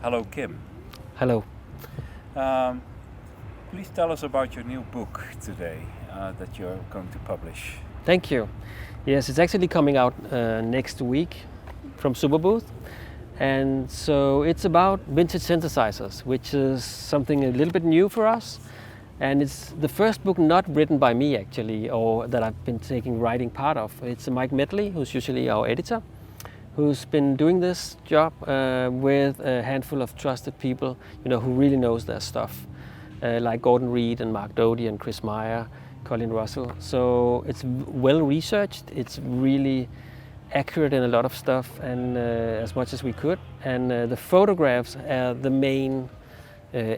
Hello, Kim. Hello. Please tell us about your new book today that you're going to publish. Thank you. Yes, it's actually coming out next week from Superbooth. And so it's about vintage synthesizers, which is something a little bit new for us. And it's the first book not written by me actually, or that I've been writing part of. It's Mike Metlay, who's usually our editor, who's been doing this job with a handful of trusted people, who really knows their stuff, like Gordon Reed and Mark Doty and Chris Meyer, Colin Russell. So it's well researched. It's really accurate in a lot of stuff, and as much as we could. And the photographs are the main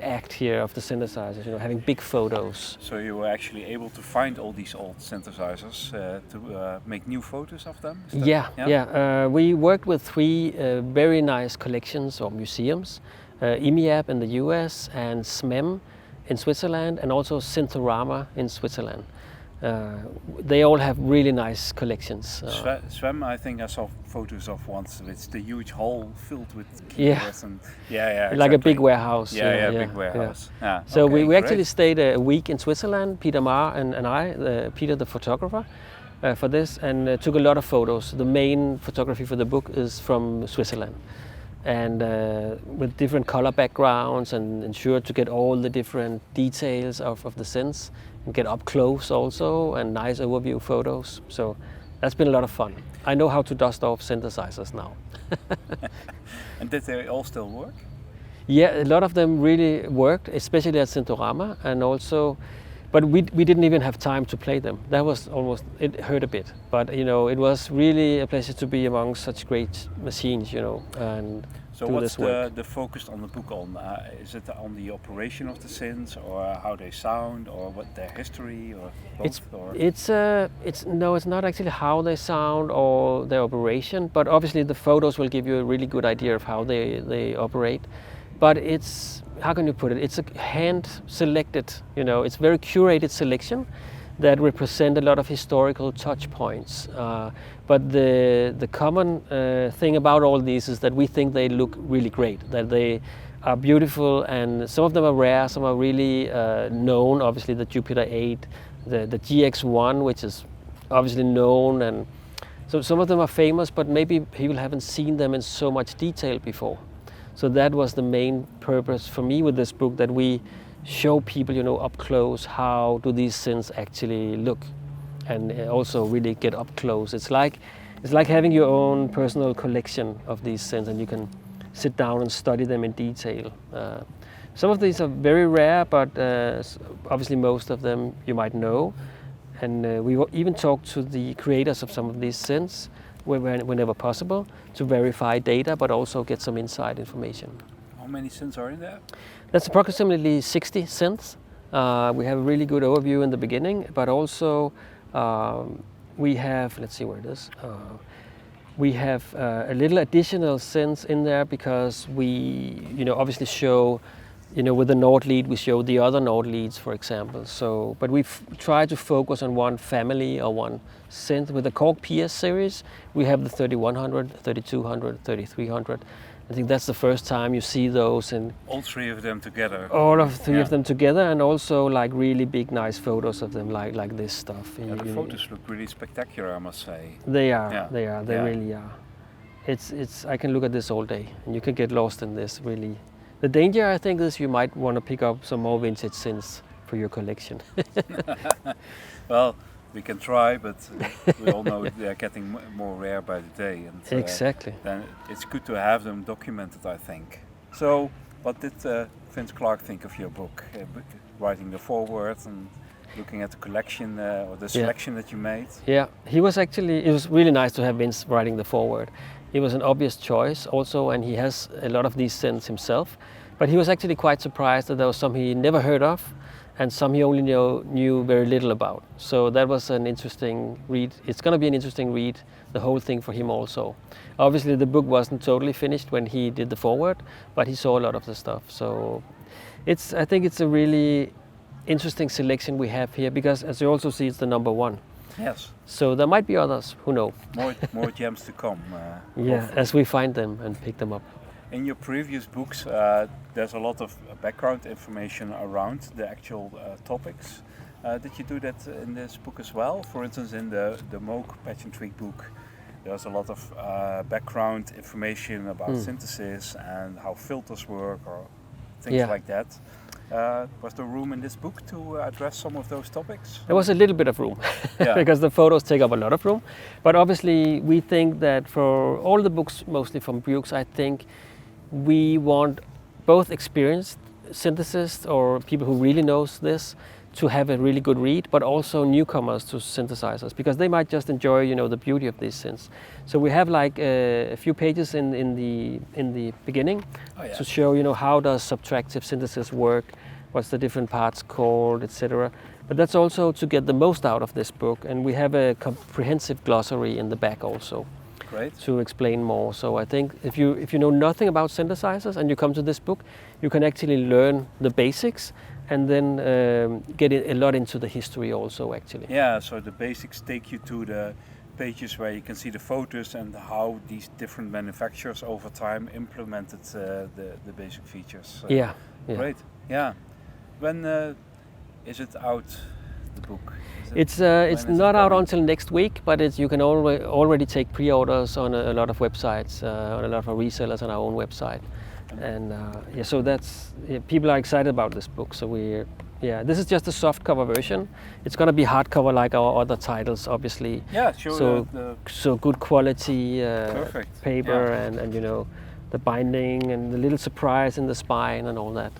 act here of the synthesizers, having big photos. So you were actually able to find all these old synthesizers to make new photos of them? Yeah. We worked with three very nice collections or museums, IMIAB in the US and SMEM in Switzerland, and also Synthorama in Switzerland. They all have really nice collections. Swem, I think I saw photos of once. It's the huge hall filled with keyboards and exactly. Like a big warehouse. Big warehouse. Yeah. So okay, we actually stayed a week in Switzerland, Peter Marr and I, Peter the photographer, for this, and took a lot of photos. The main photography for the book is from Switzerland, and with different color backgrounds, and ensured to get all the different details of the synths, and get up close also, and nice overview photos. So that's been a lot of fun. I know how to dust off synthesizers now. And did they all still work? Yeah, a lot of them really worked, especially at Synthorama, and also, but we didn't even have time to play them. That was it hurt a bit. But it was really a pleasure to be among such great machines, and so do what's this work. the focus on the book on? Is it on the operation of the synths, or how they sound, or what their history, or both? It's not actually how they sound or their operation, but obviously the photos will give you a really good idea of how they operate. But it's, how can you put it? It's a hand selected, it's very curated selection that represent a lot of historical touch points. But the common thing about all these is that we think they look really great, that they are beautiful, and some of them are rare, some are really known, obviously the Jupiter 8, the GX1, which is obviously known, and so some of them are famous, but maybe people haven't seen them in so much detail before. So that was the main purpose for me with this book, that we show people, up close, how do these synths actually look, and also really get up close. It's like having your own personal collection of these synths, and you can sit down and study them in detail. Some of these are very rare, but obviously most of them you might know. And we even talked to the creators of some of these synths whenever possible to verify data, but also get some inside information. How many synths are in there? That's approximately 60 synths. We have a really good overview in the beginning, but also we have, let's see where it is. We have a little additional synths in there because we, obviously show, with the Nord lead, we show the other Nord leads, for example. So, but we've tried to focus on one family or one synth. With the Korg PS series, we have the 3100, 3200, 3300. I think that's the first time you see those, and all three of them together. All of three of them together, and also like really big, nice photos of them, like this stuff. Yeah, the photos look really spectacular, I must say. They are. They really are. It's. I can look at this all day, and you can get lost in this. Really, the danger, I think, is you might want to pick up some more vintage synths for your collection. Well, we can try, but we all know they are getting more rare by the day. And, exactly. Then it's good to have them documented, I think. So, what did Vince Clarke think of your book? Writing the foreword and looking at the collection or the selection that you made? Yeah, it was really nice to have Vince writing the foreword. It was an obvious choice also, and he has a lot of these synths himself. But he was actually quite surprised that there was some he never heard of, and some he only knew very little about. So that was an interesting read. It's going to be an interesting read, the whole thing for him also. Obviously the book wasn't totally finished when he did the foreword, but he saw a lot of the stuff. So I think it's a really interesting selection we have here, because as you also see, it's the number one. Yes. So there might be others, who knows? More gems to come. Yeah, as we find them and pick them up. In your previous books, there's a lot of background information around the actual topics. Did you do that in this book as well? For instance, in the Moog Patch and Tweak book, there's a lot of background information about synthesis and how filters work or things like that. Was there room in this book to address some of those topics? There was a little bit of room because the photos take up a lot of room. But obviously we think that for all the books, mostly from Bjooks, I think we want both experienced synthesists or people who really knows this to have a really good read, but also newcomers to synthesizers, because they might just enjoy, you know, the beauty of these synths. So we have like a few pages in the beginning to show, you know, how does subtractive synthesis work, what's the different parts called, etc. But that's also to get the most out of this book, and we have a comprehensive glossary in the back also. Great. To explain more. So I think if you know nothing about synthesizers and you come to this book, you can actually learn the basics and then get a lot into the history also, actually. Yeah, so the basics take you to the pages where you can see the photos and how these different manufacturers over time implemented the basic features. Yeah. Great. Yeah. When is it out, the book? It's not out until next week, but you can already take pre-orders on a lot of websites, on a lot of resellers on our own website. And so that's people are excited about this book. So this is just a soft cover version. It's gonna be hardcover like our other titles, obviously. Yeah, sure. So good quality paper and you know the binding and the little surprise in the spine and all that,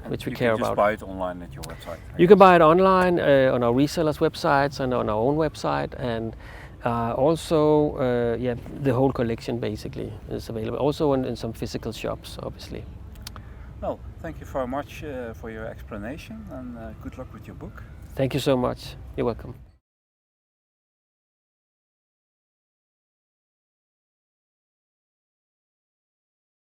which we care about. You can just buy it online at your website. You can buy it online on our resellers' websites and on our own website, and also the whole collection basically is available. Also in some physical shops, obviously. Well, thank you very much for your explanation, and good luck with your book. Thank you so much. You're welcome.